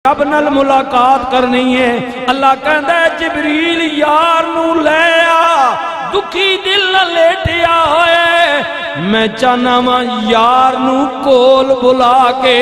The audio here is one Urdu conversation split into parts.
رب نال ملاقات کرنی ہے۔ اللہ کہندا ہے جبریل یار نو لے آ، دکھی دل نہ لیٹیا ہوئے، میں چاہنا وا یار نو کول بلا کے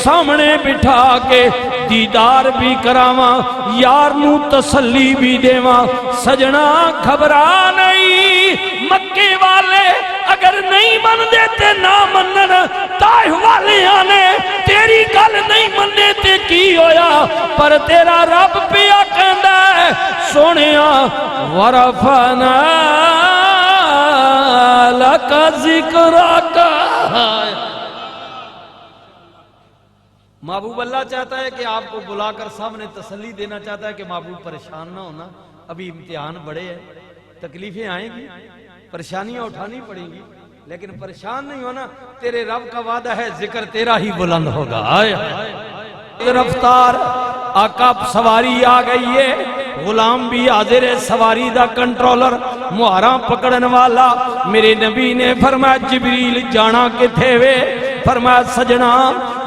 سامنے بٹھا کے دیدار بھی کراواں، یار نو تسلی بھی دیواں۔ سجنا گھبرا نہیں، مکے والے اگر نہیں من دیتے نہ منن، طائف والے آنے تیری گل نہیں مننے تے کی ہویا، پر تیرا رب پیا کہندا ہے سونیا ورفعنا لک ذکرک۔ محبوب اللہ چاہتا ہے کہ آپ کو بلا کر سامنے تسلی دینا چاہتا ہے کہ محبوب پریشان نہ ہونا، ابھی امتحان بڑے ہیں، تکلیفیں آئیں گی، پریشانیاں اٹھانی پڑیں گی، لیکن پریشان نہیں ہونا، تیرے رب کا وعدہ ہے ذکر تیرا ہی بلند ہوگا۔ رفتار آقا سواری آ گئی ہے، غلام بھی حاضر ہے، سواری دا کنٹرولر مہاراں پکڑن والا۔ میرے نبی نے فرمایا جبریل جانا کتھے وے؟ فرمایا سجنا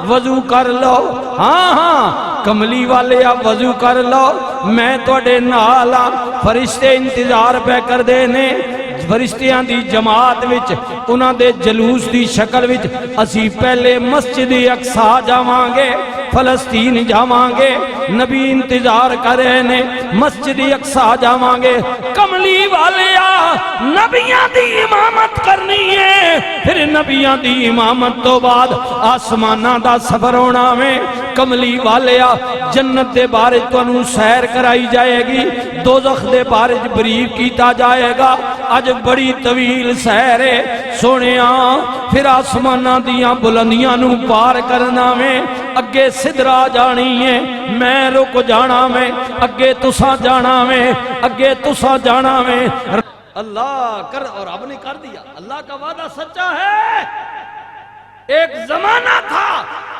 وضو کر لو، ہاں کملی والے آپ وضو کر لو، میں توڑے نالا۔ فرشتے انتظار پہ کر دینے، فرشتیاں دی جماعت وچ انہاں دے جلوس دی شکل وچ اسی پہلے مسجد اقصی جاواں گے، فلسطین جاواں گے، نبی انتظار کرے نے، مسجد اقصی جاواں گے۔ کملی والے نبیاں دی امامت کرنی ہے، پھر نبیاں دی امامت تو بعد آسمانہ دا سفر ہونا میں۔ کملی والے جنت دے بارے تو انہوں سیر کرائی جائے گی، دوزخ دے بارے بریف کیتا جائے گا۔ آج بڑی طویل سیر ہے سونیا، پھر آسمانہ دیاں بلندیاں نو پار کرنا میں، اگے صدرا جانی ہے، میں رک جانا میں، اگے تسا جانا میں، اگے تسا جانا میں۔ اللہ کر، اور اب نے کر دیا، اللہ کا وعدہ سچا ہے۔ ایک زمانہ تھا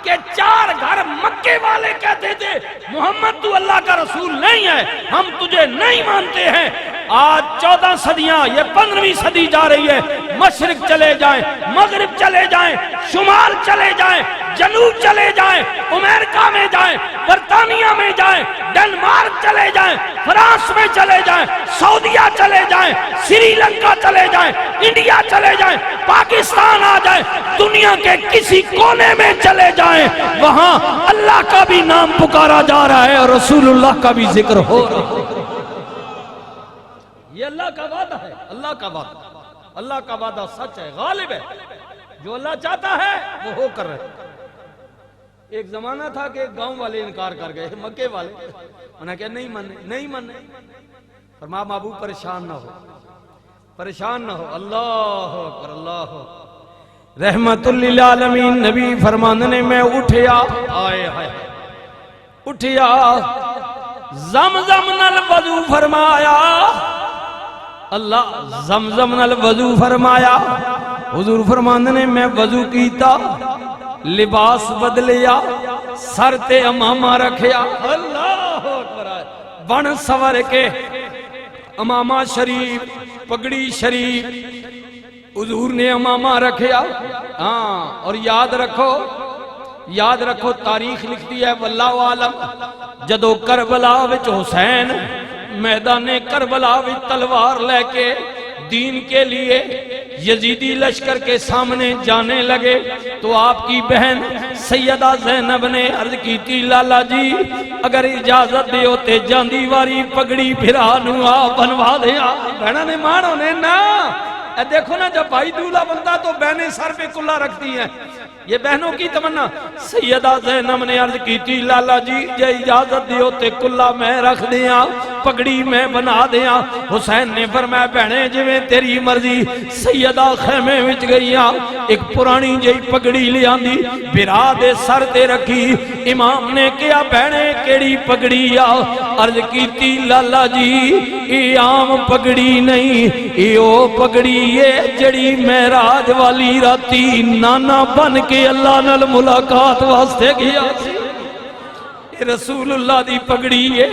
کہ 4 گھر مکے والے کہتے تھے محمد تو اللہ کا رسول نہیں ہے، ہم تجھے نہیں مانتے ہیں۔ آج 14 صدیاں، یہ 15ویں صدی جا رہی ہے، مشرق چلے جائیں، مغرب چلے جائیں، شمال چلے جائیں، جنوب چلے جائیں، امریکہ میں جائیں، برطانیہ میں جائیں، ڈنمارک چلے جائیں، فرانس میں چلے جائیں، سعودیہ چلے جائیں، سری لنکا چلے جائیں، انڈیا چلے جائیں، پاکستان آ جائیں، دنیا کے کسی کونے میں چلے جائیں، وہاں اللہ کا بھی نام پکارا جا رہا ہے اور رسول اللہ کا بھی ذکر ہو رہا ہے۔ یہ اللہ کا وعدہ ہے، اللہ کا وعدہ، اللہ کا وعدہ سچ ہے، غالب ہے، جو اللہ چاہتا ہے وہ ہو کر رہے۔ ایک زمانہ تھا کہ گاؤں والے انکار کر گئے، مکے والے انہوں نے کہا نہیں ماننے، نہیں ماننے۔ فرمایا محبوب پریشان نہ ہو، پریشان نہ ہو، اللہ اکبر، اللہ اکبر۔ رحمت للعالمین نبی فرمانے میں اٹھیا، آئے ہائے اٹھیا، زمزم نال وضو فرمایا، اللہ زمزم نال وضو فرمایا۔ حضور فرمانے میں وضو کیتا، لباس بدلیا، سر تے امامہ رکھیا، اللہ اکبر، بن سور کے امامہ شریف، پگڑی شریف، حضور نے امامہ رکھیا۔ ہاں، اور یاد رکھو تاریخ لکھتی ہے واللہ عالم، جدو کربلا وچ حسین میدان کربلا وچ تلوار لے کے دین کے لیے یزیدی لشکر کے سامنے جانے لگے تو آپ کی بہن سیدہ زینب نے عرض کی تھی لالا جی اگر اجازت دے ہوتے جاندی واری پگڑی بھرانو آ بنوا دیا۔ بہنہ نے مانو نے نا، اے دیکھو نا جب بھائی دولہ بنتا تو بہنیں سر پہ کلہ رکھتی ہیں، یہ بہنوں کی تمنا۔ سیدہ زینب نے عرض کی تھی لالا جی جے اجازت دیو تے کلہ میں رکھ دیاں، پگڑی میں بنا دیاں۔ حسین نے فرمایا بہنیں جویں تیری مرضی۔ سیدہ خیمے وچ گئیاں، ایک پرانی جئی پگڑی لے آندی، بھرا دے سر تے رکھی۔ امام نے کہا بہنیں کیڑی پگڑی آ؟ عرض کی تھی لالا جی یہ عام پگڑی نہیں، یہ او پگڑی ہے جڑی معراج والی راتی نانا بن کے اللہ نال ملاقات واسطے گیا سی۔ رسول اللہ دی پگڑی ہے.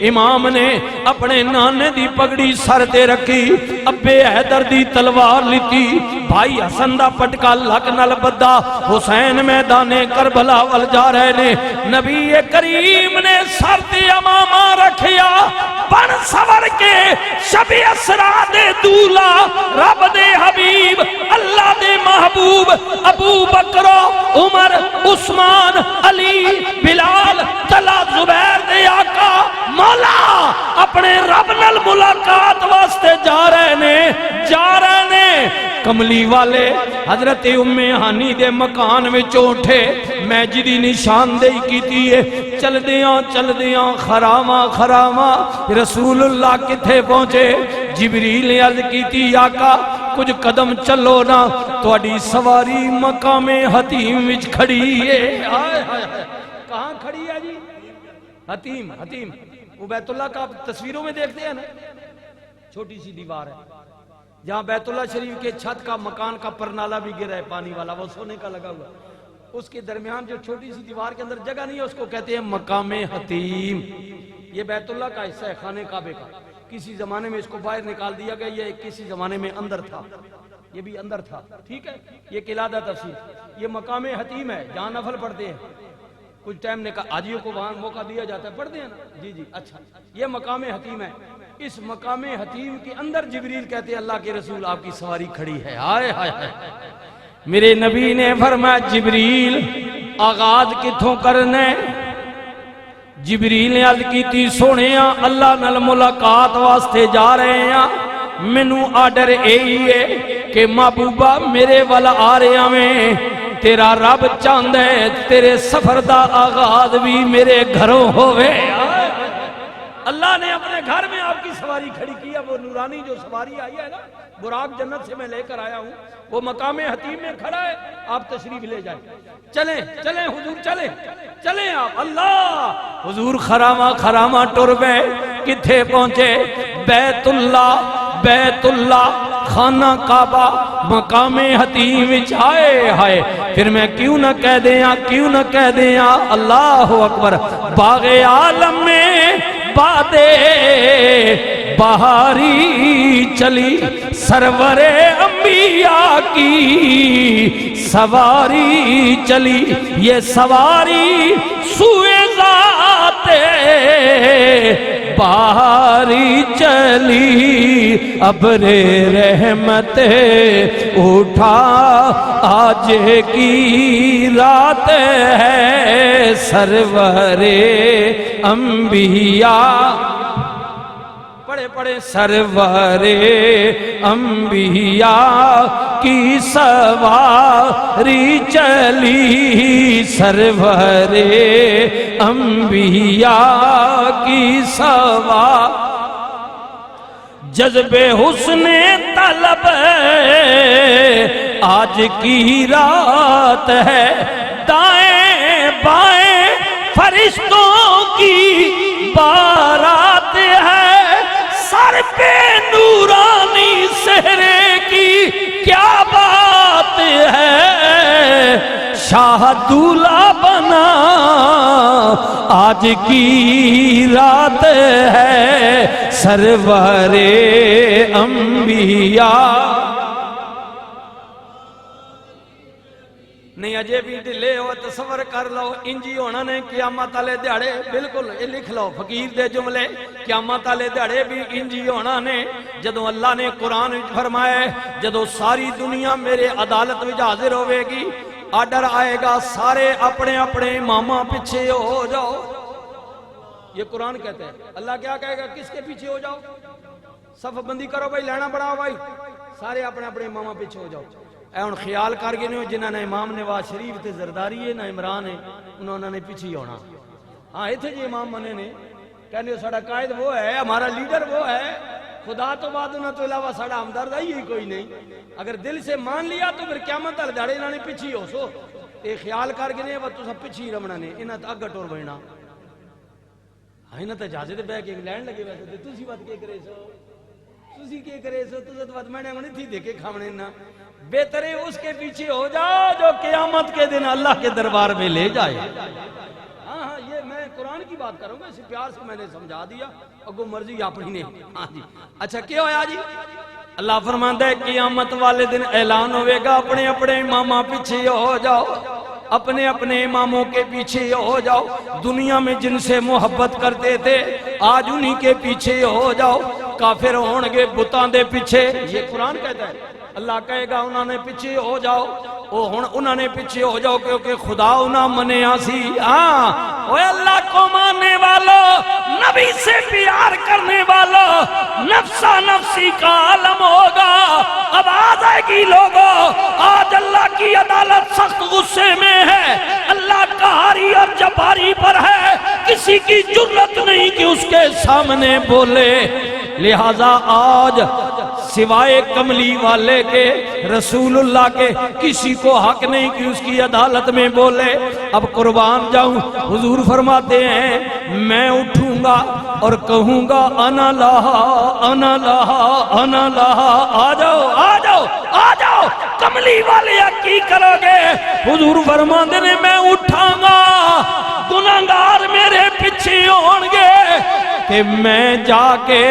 امام نے اپنے نانے دی پگڑی سر تے رکھی, ابے حیدر دی تلوار لیتی, بھائی حسن دا پٹکا لک نال بدا, حسین میدان کربلا ول جا رہے نے. نبی کریم نے سر تے امامہ رکھیا, بن سور کے شب اسرا دے دولا, رب دے حبیب اللہ دے محبوب ابو بکر عمر عثمان علی بلال طلحہ زبیر دے آقا مولا اپنے رب نال ملاقات واسطے جا رہے نے. کملی والے حضرت ام ہانی دے مکان وچوں اٹھے, میں جدی نشاندہی کیتی ہے, چل دیاں خراواں رسول اللہ کتھے پہنچے. جبریل نے عرض کیتی آقا کچھ قدم چلو نا, تہاڈی سواری مقام حتیم وچ کھڑی ہے. کہاں کھڑی ہے جی؟ حتیم. وہ بیت اللہ کا تصویروں میں دیکھتے ہیں نا, چھوٹی سی دیوار ہے جہاں بیت اللہ شریف کے چھت کا مکان کا پرنالہ بھی گرا ہے پانی والا, وہ سونے کا لگا ہوا, اس کے درمیان جو چھوٹی سی دیوار کے اندر جگہ نہیں ہے اس کو کہتے ہیں مقام حتیم. یہ بیت اللہ کا حصہ ہے, خانے کعبے کا. کسی زمانے میں اس کو باہر نکال دیا گیا, یہ کسی زمانے میں اندر تھا, یہ بھی اندر تھا. ٹھیک ہے, یہ قلادہ تفسیر. یہ مقام حتیم ہے جہاں نفل پڑھتے ہیں. کچھ ٹائم نے کہا حاجیوں کو وہاں موقع دیا جاتا ہے, پڑھتے ہیں نا جی. اچھا, یہ مقام حتیم ہے. اس مقام حتیم کے اندر جبریل کہتے ہیں اللہ کے رسول آپ کی سواری کھڑی ہے. ہائے ہائے ہائے, میرے نبی نے فرمایا جبریل آغاز کتھوں کرنے. جبریل نے عرض کیتی سونیا اللہ نال ملاقات واسطے جا رہے ہیں, مینوں آرڈر یہی ہے کہ محبوبہ میرے والا آ رہے میں, تیرا رب چاہندا ہے تیرے سفر دا آغاز بھی میرے گھروں ہوئے. اللہ نے اپنے گھر میں آپ کی سواری کھڑی کی ہے. وہ نورانی جو سواری آئی ہے نا, براق جنت سے میں لے کر آیا ہوں, وہ مقام حتیم میں کھڑا ہے, آپ تشریف لے جائیں. چلیں حضور, چلیں آپ. اللہ حضور خراما ٹر گئے. کتھے پہنچے؟ بیت اللہ خانہ کعبہ مقام حتیم وچ. ہائے پھر میں کیوں نہ کہہ دیاں اللہ اکبر. باغ عالم میں بادے بہاری چلی, سرور انبیاء کی سواری چلی, یہ سواری سوئے ذات بہاری چلی. ابر رحمت اٹھا آج کی رات ہے, سرور انبیاء پڑھے سرور انبیاء کی سواری چلی, سرور انبیاء کی سواری. جذب حسن طلب آج کی رات ہے, دائیں بائیں فرشتوں کی بارات ہے, سر پہ نورانی سہرے کی کیا بات ہے, شاہ دولہا بنا آج کی رات ہے, سرور انبیاء. نہیں اجے بھی ڈلے ہو تصور کر لو, انجی ہونا نے قیامت والے دیہڑے. بالکل یہ لکھ لو فقیر دے جملے, قیامت والے دیہڑے بھی انجی ہونا نے. جدوں اللہ نے قرآن وچ فرمایا جدوں ساری دنیا میرے عدالت وچ حاضر ہوے گی, آرڈر آئے گا سارے اپنے اپنے اماماں پیچھے ہو جاؤ. یہ قرآن کہتے ہیں. اللہ کیا کہے گا؟ کس کے پیچھے ہو جاؤ؟ صف بندی کرو بھائی, لینا بڑھاؤ بھائی, سارے اپنے اپنے اماماں پیچھے ہو جاؤ. اے ہن خیال کر گئے نے جنہاں نے امام نواز شریف تے زرداری ہے نہ عمران ہے, انہوں نے پیچھے ہونا. ہاں ایتھے جی امام منے نے کہنے ساڑا قائد وہ ہے, ہمارا لیڈر وہ ہے, خدا تو بعد انہوں تو علاوہ ساڑا ہمدرد ہی کوئی نہیں. اگر دل سے مان لیا تو پھر قیامت تک دھڑے انہوں نے پیچھے ہو سو. اے خیال کر گئے نے وہ تو سب پیچھے رمنا نے, انہاں تو اگا ٹور بہنا. ہاں انہاں تو اجازت بہ کے انگلینڈ لگے ویسے تے تسی بات کے کرے سو, تسی کے کرے سو, تسی تو بات میں نے نہیں تھی دیکھے کھاونے نہ. بہتر ہے اس کے پیچھے ہو جاؤ جو قیامت کے دن اللہ کے دربار میں لے جائے. ہاں یہ میں قرآن کی بات کروں گا، اسے پیار سے میں نے سمجھا دیا، اگو مرضی اپنی نے. ہاں جی اچھا کیا ہویا جی؟ اللہ فرماتا ہے قیامت والے دن اعلان ہوئے گا اپنے اپنے امامہ پیچھے ہو جاؤ، اپنے اپنے اماموں کے پیچھے ہو جاؤ. دنیا میں جن سے محبت کرتے تھے آج انہی کے پیچھے ہو جاؤ. کافر ہونگے بتان دے پیچھے، یہ قرآن کہتا ہے. اللہ کہے گا انہوں نے پیچھے ہو جاؤ، انہوں نے پیچھے ہو جاؤ کیونکہ خدا انہاں منیا سی. ہاں اوے اللہ کو ماننے والوں، نبی سے پیار کرنے والوں، نفسا نفسی کا عالم ہوگا. اب آج آئے گی لوگوں، آج اللہ کی عدالت سخت غصے میں ہے، اللہ قہاری اور جباری پر ہے، کسی کی جرت نہیں کہ اس کے سامنے بولے. لہذا آج سوائے کملی والے کے، رسول اللہ کے، کسی کو حق نہیں کہ اس کی عدالت میں بولے. اب قربان جاؤں، حضور فرماتے ہیں میں اٹھوں گا اور کہوں گا انا لہا انا لہا انا لہا. آ جاؤ آ جاؤ آ جاؤ. کملی والے کی کرو گے؟ حضور فرماتے ہیں میں اٹھاں گا، گناہگار میرے پیچھے ہونگے کہ میں جا کے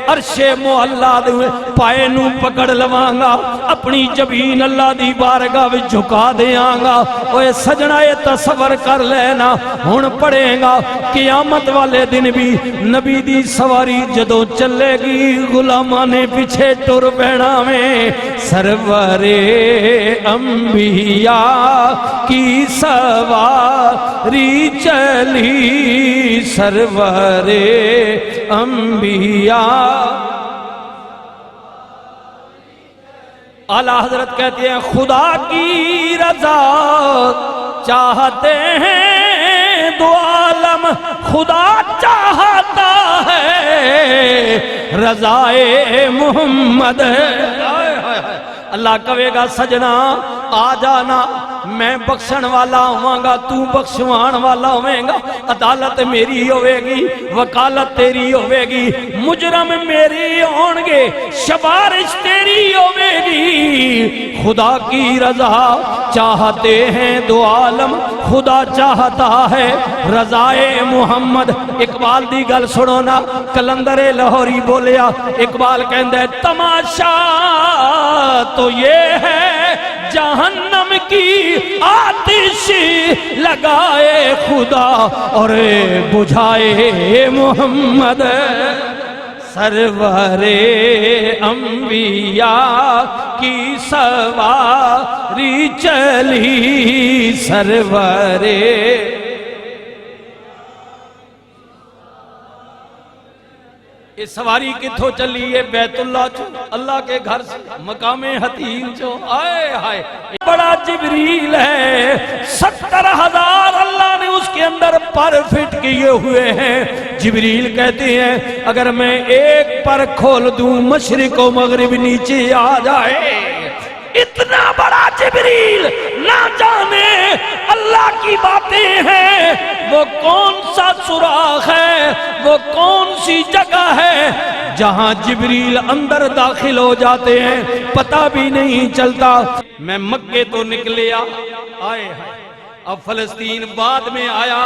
عرش معلا دے پائے نو پکڑ لواں گا، اپنی جبین اللہ دی بارگاہ وچ جھکا دیاں گا. اوے سجنا یہ تصور کر لینا، ہن پڑھے گا قیامت والے دن بھی نبی دی سواری جدوں چلے گی غلاماں نے پیچھے ٹر پینا میں. سرور انبیاء کی سواری چلی، سرور انبیاء. اعلیٰ حضرت کہتے ہیں خدا کی رضا چاہتے ہیں دو عالم، خدا چاہتا ہے رضائے محمد. اللہ کہے گا سجنا آ جانا، میں بخشن والا ہوں گا، تو بخشوان والا ہوئے گا. عدالت میری ہوئے گی، وکالت تیری ہوئے گی، مجرم میری ہونگے، شبارش تیری ہوئے گی. خدا کی رضا چاہتے ہیں دو عالم، خدا چاہتا ہے رضائے محمد. اقبال دی گل سنو نا، کلندر لاہوری بولیا. اقبال کہندہ ہے تماشا تو یہ ہے جہنم کی آتش لگائے خدا اور بجھائے محمد. سرور انبیاء کی سواری چلی، سرور. یہ سواری کتھو چلی ہے؟ بیت اللہ چو، اللہ کے گھر سے، مقام حتیم چو. آئے آئے بڑا جبریل ہے، 70,000 اللہ نے اس کے اندر پر فٹ کیے ہوئے ہیں. جبریل کہتے ہیں اگر میں ایک پر کھول دوں مشرق و مغرب نیچے آ جائے. اتنا بڑا جبریل، نہ جانے اللہ کی باتیں ہیں. وہ کون سا سوراخ ہے، وہ کون سی جگہ ہے جہاں جبریل اندر داخل ہو جاتے ہیں پتہ بھی نہیں چلتا. میں مکے تو نکلیا، آئے اب فلسطین بعد میں آیا،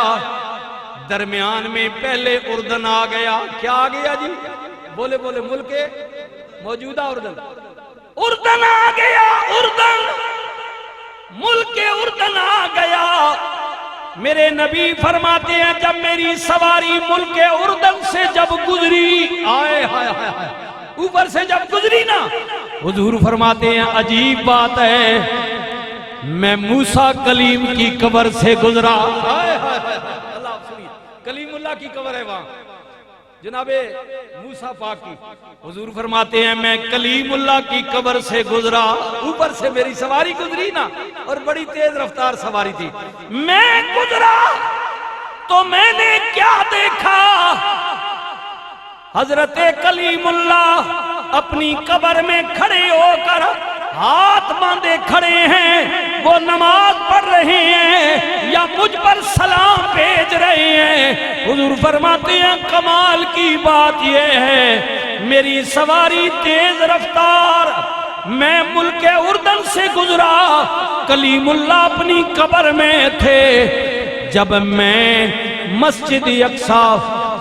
درمیان میں پہلے اردن آ گیا. کیا آ گیا جی؟ بولے بولے. ملک موجودہ اردن، اردن آ گیا. اردن، ملک اردن آ گیا. میرے نبی فرماتے ہیں جب میری سواری ملک اردن سے جب گزری، آئے ہائے ہائے اوپر سے جب گزری نا، حضور فرماتے ہیں عجیب بات ہے، میں موسیٰ کلیم کی قبر سے گزرا. آئے ہائے ہائے اللہ سنیے، کلیم اللہ کی قبر ہے وہاں، جناب موسیٰ پاک کی. حضور فرماتے ہیں میں کلیم اللہ کی قبر سے گزرا، اوپر سے میری سواری گزری نا، اور بڑی تیز رفتار سواری تھی. میں گزرا تو میں نے کیا دیکھا؟ حضرت کلیم اللہ اپنی قبر میں کھڑے ہو کر ہاتھ باندھے کھڑے ہیں. وہ نماز پڑھ رہے ہیں یا مجھ پر سلام بھیج رہے ہیں. حضور فرماتے ہیں کمال کی بات یہ ہے میری سواری تیز رفتار، میں ملک اردن سے گزرا، کلیم اللہ اپنی قبر میں تھے. جب میں مسجد اقصی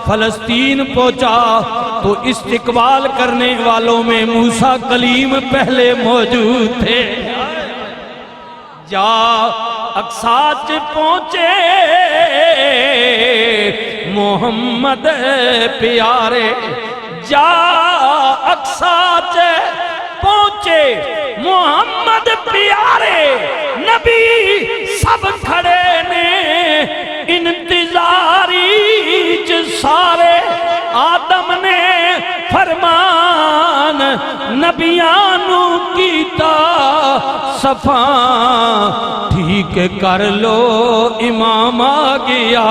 فلسطین پہنچا تو استقبال کرنے والوں میں موسیٰ کلیم پہلے موجود تھے۔ جا اقصی پہنچے محمد پیارے، جا اقصی پہنچے محمد پیارے، نبی سب کھڑے نے انتظاری سارے، آدم نے فرمان نبیانو کیتا صفاں، ٹھیک کر لو امام آ گیا۔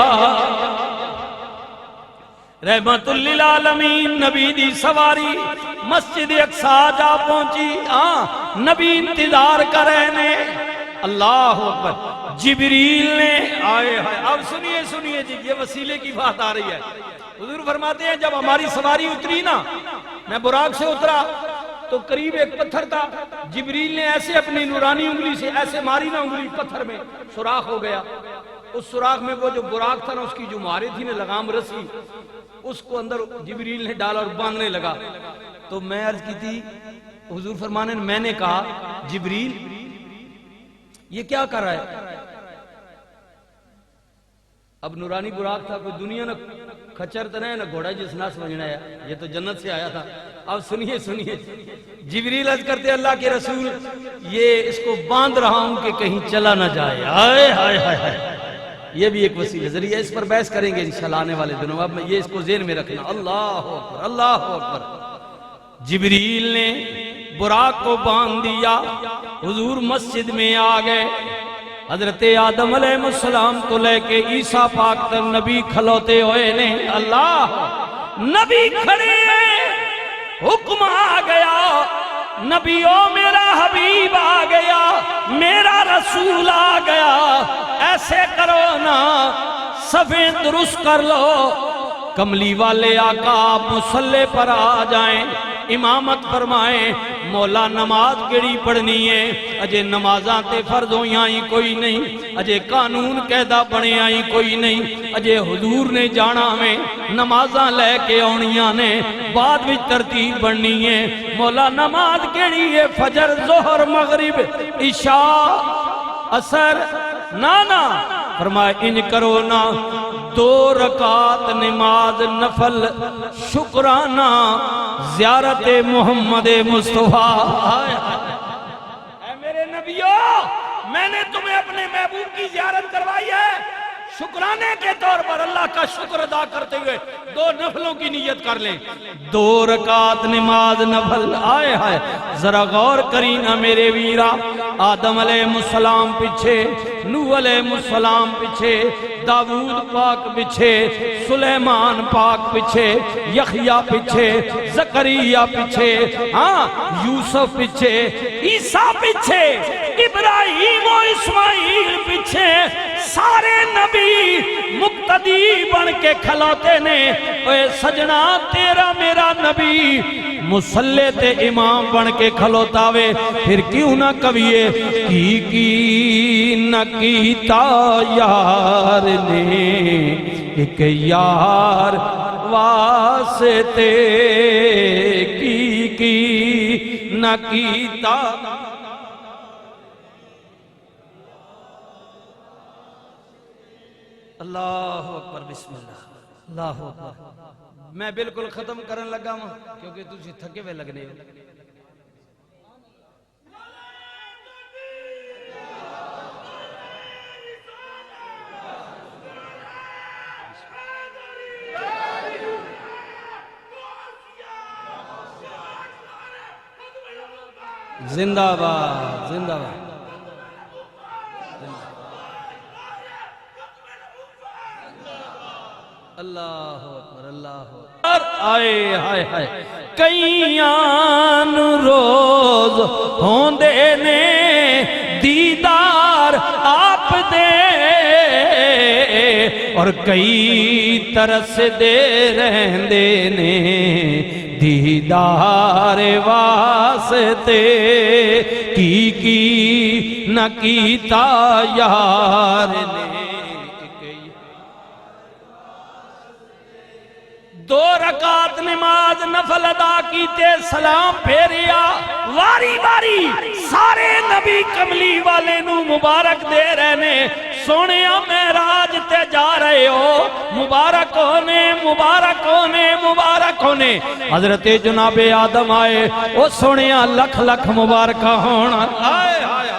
رحمت للعالمین نبی دی سواری مسجد اقصی جا پہنچی، نبی انتظار کر رہے نے۔ اللہ اکبر، جبریل نے آئے ہیں۔ اب سنیے جی، یہ وسیلے کی بات آ رہی ہے۔ حضور فرماتے ہیں جب ہماری سواری اتری نا، میں براق سے اترا تو قریب ایک پتھر تھا، جبریل نے ایسے اپنی نورانی انگلی سے ایسے ماری نا، انگلی پتھر میں سوراخ ہو گیا۔ اس سوراخ میں وہ جو براق تھا نا، اس کی جو مارے تھی نا لگام رسی، اس کو اندر جبریل نے ڈالا اور باندھنے لگا۔ تو میں عرض کی تھی، حضور فرمانے میں نے کہا جبریل یہ کیا کر رہا ہے؟ اب نورانی براق تھا، کوئی دنیا نہ کھچر تو نہیں نہ گھوڑا جس نہ سمجھنا ہے، یہ تو جنت سے آیا تھا۔ اب سنیے جبریل عرض کرتے اللہ کے رسول یہ اس کو باندھ رہا ہوں کہ کہیں چلا نہ جائے۔ آئے ہائے ہائے ہائے، یہ بھی ایک وسیلہ ذریعہ، اس پر بحث کریں گے انشاءاللہ آنے والے دنوں۔ اب یہ اس کو ذہن میں رکھنا۔ اللہ اکبر، اللہ اکبر۔ جبریل نے براق کو باندھ دیا، حضور مسجد میں آ گئے۔ حضرت آدم علیہ السلام کو لے کے عیسیٰ پاک تک نبی کھلوتے ہوئے نے۔ اللہ، نبی کھڑے ہیں، حکم آ گیا، نبیوں میرا حبیب آ گیا، میرا رسول آ گیا، ایسے کرو نا، صفیں درست کر لو، کملی والے آقا آپ مصلی پر آ جائیں، امامت فرمائیں۔ مولا نماز کیڑی پڑھنی ہے؟ اجے نمازاں تے فرض ہوئی آئی کوئی نہیں، اجے قانون قیدہ بنے آئی کوئی نہیں، اجے حضور نے جانا میں نمازاں لے کے آنیاں نے، بعد بھی ترتیب بڑھنی ہے۔ مولا نماز کیڑی ہے؟ فجر، ظہر، مغرب، عشاء، عصر، نانا فرمائے انج کرو نا، 2 رکعت نماز نفل شکرانہ زیارت محمد مصطفیٰ۔ اے میرے نبیوں، میں نے تمہیں اپنے محبوب کی زیارت کروائی ہے، شکرانے کے طور پر اللہ کا شکر ادا کرتے ہوئے 2 نفلوں کی نیت کر لیں۔ 2 رکعت نماز نفل۔ آئے ہائے، ذرا غور کرینا میرے ویرا، آدم علیہ السلام پیچھے، نوح علیہ السلام پیچھے، داؤد پاک پیچھے، سلیمان پاک پیچھے، یحییٰ پیچھے، زکریا پیچھے، یوسف پیچھے، عیسیٰ پیچھے، ابراہیم و اسماعیل پیچھے، سارے نبی مقتدی بن کے کھلوتے نے۔ اے سجنا، تیرا میرا نبی مصلی تے امام بن کے کھلوتا وے، پھر کیوں نہ کبھیے کی نہ کیتا یار نے، ایک یار واسطے کی نہ کیتا۔ اللہ اکبر، بسم اللہ، اللہ اکبر۔ میں بالکل ختم کرن لگا ہوں کیونکہ تجھے تھکے ہوئے لگنے ہو۔ زندہ باد، زندہ باد۔ اللہ اکبر، اللہ اکبر۔ آئے ہائے ہائے، کئیان روز ہوندے نے دیدار آپ دے، اور کئی ترس دے رہندے نے دیدار واسطے، کی نہ کیتا یار نے۔ دو رکعت نماز نفل ادا کیتے سلام پھیریا واری واری سارے نبی کملی والے نو مبارک دے رہے نے سونیا معراج تے جا رہے ہو مبارک ہونے مبارک ہونے مبارک ہونے حضرت جناب آدم آئے او سونیا لکھ لکھ مبارکہ ہونا آئے آئے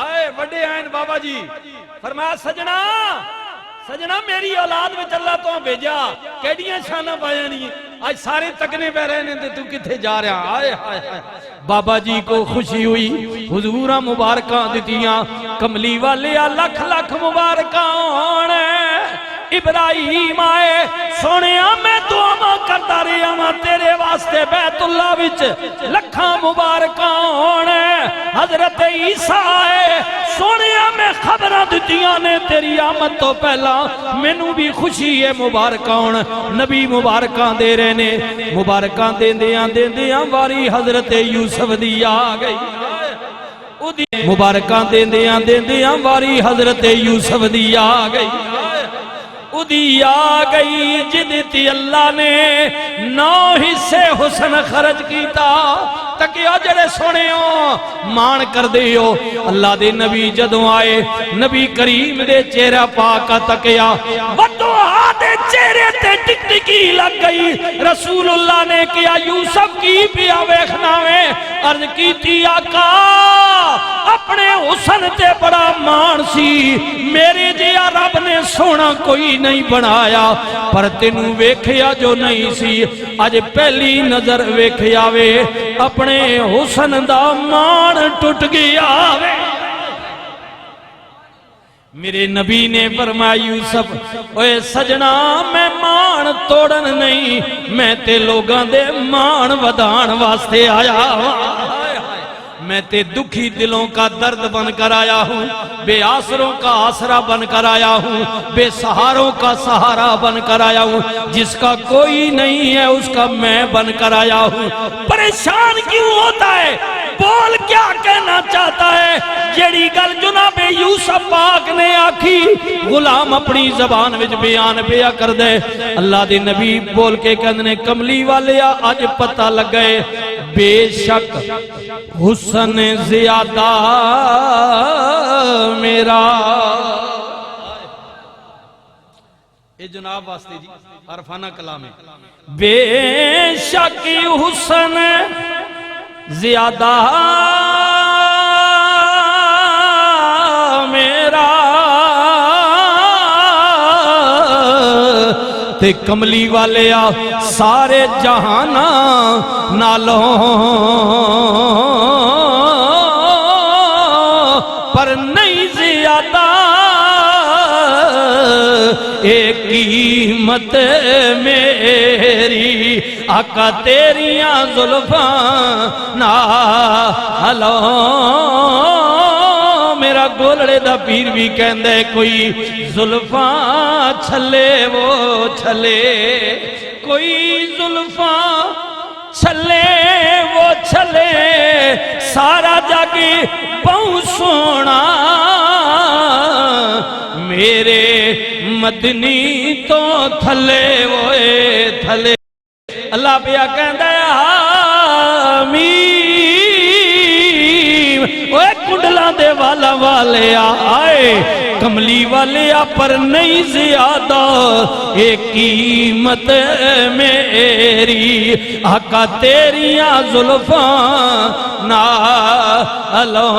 آئے بڑے آئین بابا جی فرمایا سجنہ میری اولاد میں اللہ تو بھیجا کیڑیاں شانہ پایا نہیں آج سارے تکنے پہ رہنے دے تو کتھے جا رہا آئے آئے آئے بابا جی کو خوشی ہوئی حضورہ مبارکہ دیتیاں کملی والے لکھ لکھ مبارکہ ہونے ابراہیم آئے سونیا میں دعا کرتا رہا ہوں تیرے واسطے بیت اللہ وچ لکھاں مبارکہ ہونے حضرت عیسیٰ آئے سونیا میں خبرہ دتیاں نے تیری آمد تو پہلا مینوں بھی خوشی ہے مبارکہ ہونے نبی مبارکہ دے رہے نے مبارکہ دیندیاں واری حضرت یوسف دی آگئی مبارکہ دیندیاں واری حضرت یوسف دی آگئی ادھی آگئی جدتی اللہ نے 9 حصے حسن خرج کیتا تاکہ اجڑے سونے ہو مان کر دے ہو اللہ دے نبی جدوں آئے نبی کریم دے چہرہ پاکا تکیا وڈو آدھے چہرے تے ٹک ٹکی لگ گئی رسول اللہ نے کیا یوسف کی پیا ویخناوے عرض کی تھی آقا اپنے حسن تے بڑا مان سی میرے جیا رب نے سونا کوئی نہیں بنایا پر تینوں ویکھیا جو نہیں سی آج پہلی نظر ویکھیا وے اپنے حسن دا مان ٹوٹ گیا وے میرے نبی نے فرمایا یوسف اوے سجنا میں مان توڑن نہیں میں تے لوگاں دے مان ودان واسطے آیا ہوں میں تے دکھی دلوں کا درد بن کر آیا ہوں بے آسروں کا آسرا بن کر آیا ہوں بے سہاروں کا سہارا بن کر آیا ہوں جس کا کوئی نہیں ہے اس کا میں بن کر آیا ہوں پریشان کیوں ہوتا ہے بول کیا کہنا چاہتا ہے جیڑی گل جناب یوسف پاک نے آکھی غلام اپنی زبان وچ بیان پیا کر دے اللہ دے نبی بول کے کہنے کملی والے آج پتہ لگ گئے بے شک حسن زیادہ میرا اے جناب واسطے جی عرفانہ کلام ہے بے شک حسن زیادہ میرا تے کملی والے سارے جہانا نالوں پر نہیں زیادہ ایک قیمت میری آقا تیریاں زلفاں نالوں میرا گولڑے دا پیر بھی کہندے کوئی زلفاں چھلے وہ چھلے کوئی زلفاں چھلے وہ چھلے سارا جاگی پہوں سونا میرے مدنی تو تھلے وے تھلے اللہ پیا کہندہ آمین اوے کنڈلہ دے والا والے آئے کملی والے پر نہیں زیادہ ایک قیمت میری آقا تیریاں زلفاں نالوں